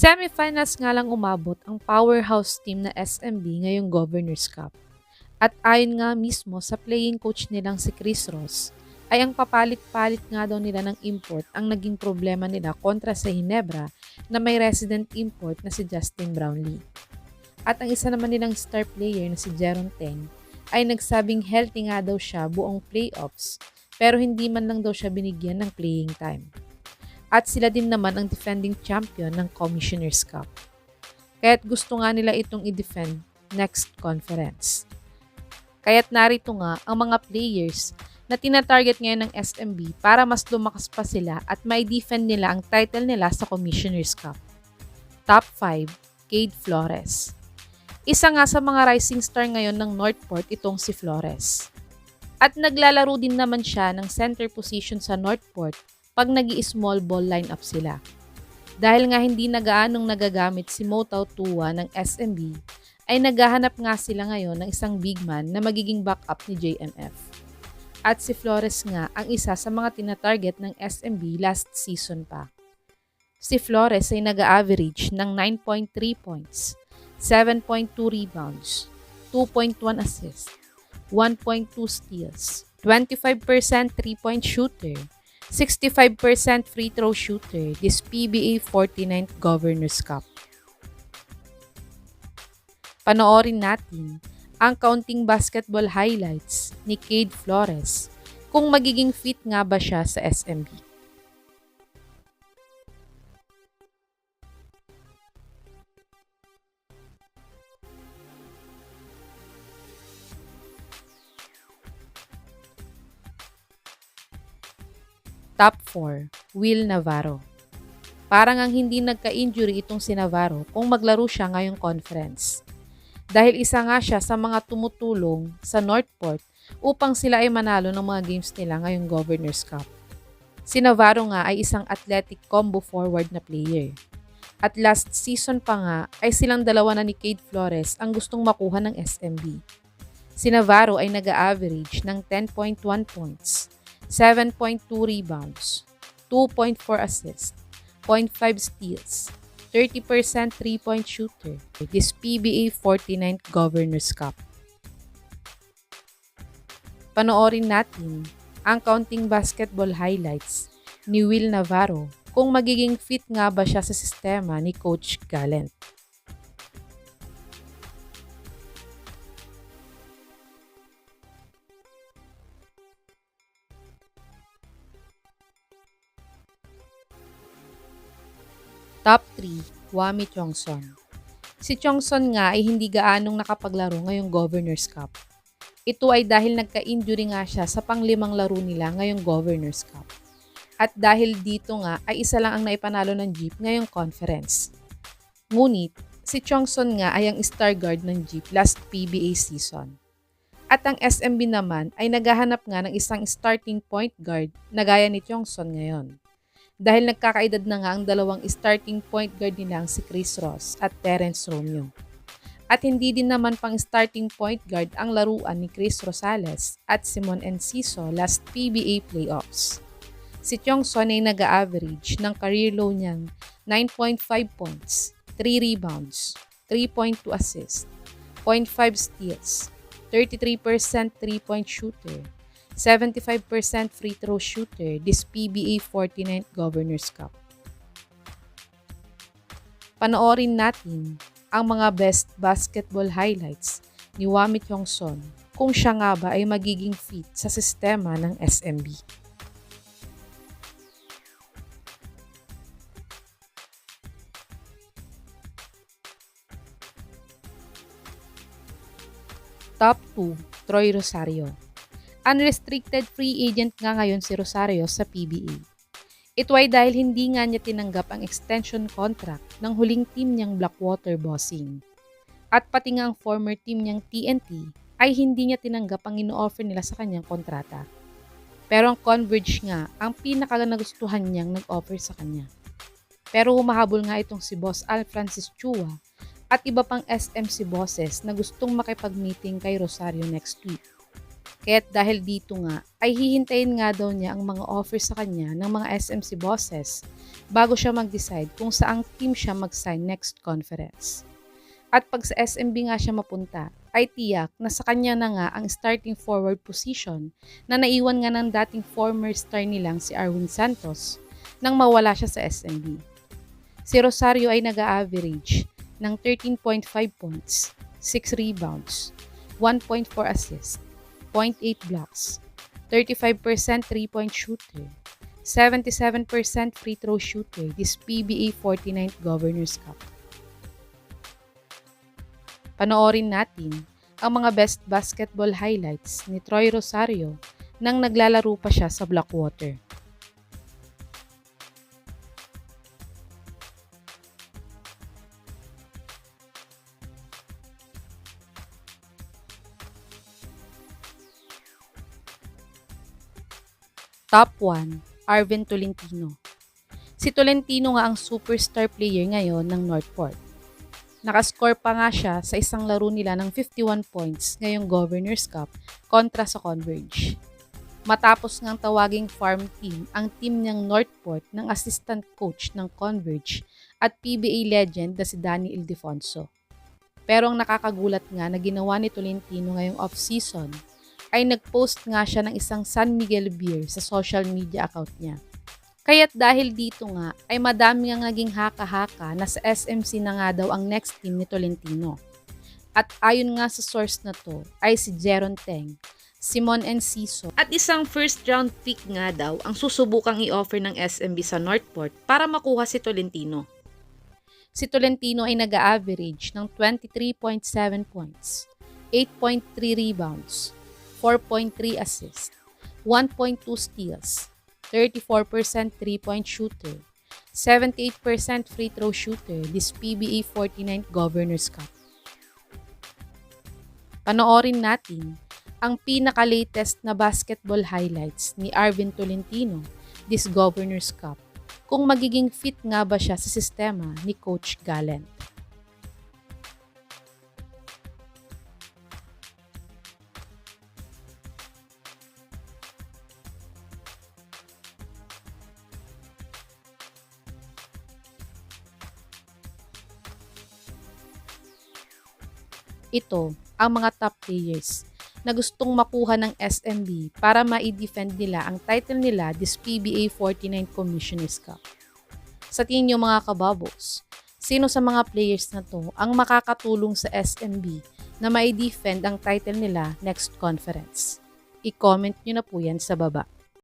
Semifinals nga lang umabot ang powerhouse team na SMB ngayong Governors Cup. At ayon nga mismo sa playing coach nilang si Chris Ross, ay ang papalit-palit nga daw nila ng import ang naging problema nila kontra sa Hinebra na may resident import na si Justin Brownlee. At ang isa naman nilang star player na si Jeron Teng ay nagsabing healthy nga daw siya buong playoffs pero hindi man lang daw siya binigyan ng playing time. At sila din naman ang defending champion ng Commissioner's Cup. Kaya't gusto nga nila itong i-defend next conference. Kaya't narito nga ang mga players na tina-target ngayon ng SMB para mas lumakas pa sila at mai-defend nila ang title nila sa Commissioner's Cup. Top 5, Cade Flores. Isa nga sa mga rising star ngayon ng Northport itong si Flores. At naglalaro din naman siya ng center position sa Northport pag nag-i-small ball lineup sila. Dahil nga hindi na gaanong nagagamit si Motaw Tua ng SMB, ay naghahanap nga sila ngayon ng isang big man na magiging backup ni JMF. At si Flores nga ang isa sa mga tina-target ng SMB last season pa. Si Flores ay nag-average ng 9.3 points, 7.2 rebounds, 2.1 assists, 1.2 steals, 25% 3-point shooter, 65% free throw shooter this PBA 49th Governors Cup. Panoorin natin ang counting basketball highlights ni Cade Flores kung magiging fit nga ba siya sa SMB. Top 4, Will Navarro. Parang ang hindi nagka-injury itong si Navarro kung maglaro siya ngayong conference. Dahil isa nga siya sa mga tumutulong sa Northport upang sila ay manalo ng mga games nila ngayong Governors Cup. Si Navarro nga ay isang athletic combo forward na player. At last season pa nga ay silang dalawa na ni Cade Flores ang gustong makuha ng SMB. Si Navarro ay nag-a-average ng 10.1 points, 7.2 rebounds, 2.4 assists, 0.5 steals, 30% 3-point shooter this PBA 49th Governors Cup. Panoorin natin ang counting basketball highlights ni Will Navarro kung magiging fit nga ba siya sa sistema ni Coach Gallant. Top 3, Wami Chongson. Si Chongson nga ay hindi gaanong nakapaglaro ngayong Governors Cup. Ito ay dahil nagka-injury nga siya sa pang-limang laro nila ngayong Governors Cup. At dahil dito nga ay isa lang ang naipanalo ng Jeep ngayong conference. Ngunit, si Chongson nga ay ang star guard ng Jeep last PBA season. At ang SMB naman ay naghahanap nga ng isang starting point guard na gaya ni Chongson ngayon. Dahil nagkakaedad na nga ang dalawang starting point guard nilang si Chris Ross at Terence Romeo. At hindi din naman pang starting point guard ang laruan ni Chris Rosales at Simon Enciso last PBA playoffs. Si Chongson ay nag-a-average ng career low niyang 9.5 points, 3 rebounds, 3.2 assists, 0.5 steals, 33% 3-point shooter, 75% free throw shooter this PBA 49th Governors Cup. Panoorin natin ang mga best basketball highlights ni Wami Chongson kung siya nga ba ay magiging fit sa sistema ng SMB. Top 2, Troy Rosario. Unrestricted free agent nga ngayon si Rosario sa PBA. Ito ay dahil hindi nga niya tinanggap ang extension contract ng huling team niyang Blackwater Bossing. At pati nga ang former team niyang TNT ay hindi niya tinanggap ang ino-offer nila sa kanyang kontrata. Pero ang Converge nga ang pinaka-nagustuhan niyang nag-offer sa kanya. Pero humahabol nga itong si Boss Al Francis Chua at iba pang SMC bosses na gustong makipag-meeting kay Rosario next week. Kaya't dahil dito nga, ay hihintayin nga daw niya ang mga offers sa kanya ng mga SMC bosses bago siya mag-decide kung saang team siya mag-sign next conference. At pag sa SMB nga siya mapunta, ay tiyak na sa kanya na nga ang starting forward position na naiwan nga ng dating former star nilang si Arwin Santos nang mawala siya sa SMB. Si Rosario ay nag-a-average ng 13.5 points, 6 rebounds, 1.4 assists, 0.8 blocks, 35% 3-point shooter, 77% free throw shooter this PBA 49th Governors Cup. Panoorin natin ang mga best basketball highlights ni Troy Rosario nang naglalaro pa siya sa Blackwater. Top 1, Arvin Tolentino. Si Tolentino nga ang superstar player ngayon ng Northport. Nakascore pa nga siya sa isang laro nila ng 51 points ngayong Governors Cup kontra sa Converge. Matapos ngang tawaging farm team ang team niyang Northport ng assistant coach ng Converge at PBA legend na si Danny Ildefonso. Pero ang nakakagulat nga na ginawa ni Tolentino ngayong off-season ay nag-post nga siya ng isang San Miguel beer sa social media account niya. Kaya't dahil dito nga ay madami nga naging haka-haka na sa SMC na nga daw ang next team ni Tolentino. At ayon nga sa source na to ay si Jeron Teng, Simon Enciso at isang first round pick nga daw ang susubukang i-offer ng SMB sa Northport para makuha si Tolentino. Si Tolentino ay nag-a-average ng 23.7 points, 8.3 rebounds, 4.3 assists, 1.2 steals, 34% 3-point shooter, 78% free throw shooter this PBA 49th Governors Cup. Panoorin natin ang pinaka-latest na basketball highlights ni Arvin Tolentino this Governors Cup kung magiging fit nga ba siya sa sistema ni Coach Gallant. Ito ang mga top players na gustong makuha ng SMB para ma-defend nila ang title nila this PBA 49 Commissioners Cup. Sa tingin niyo mga kabubbles, sino sa mga players na to ang makakatulong sa SMB na ma-defend ang title nila next conference? I-comment niyo na po yan sa baba.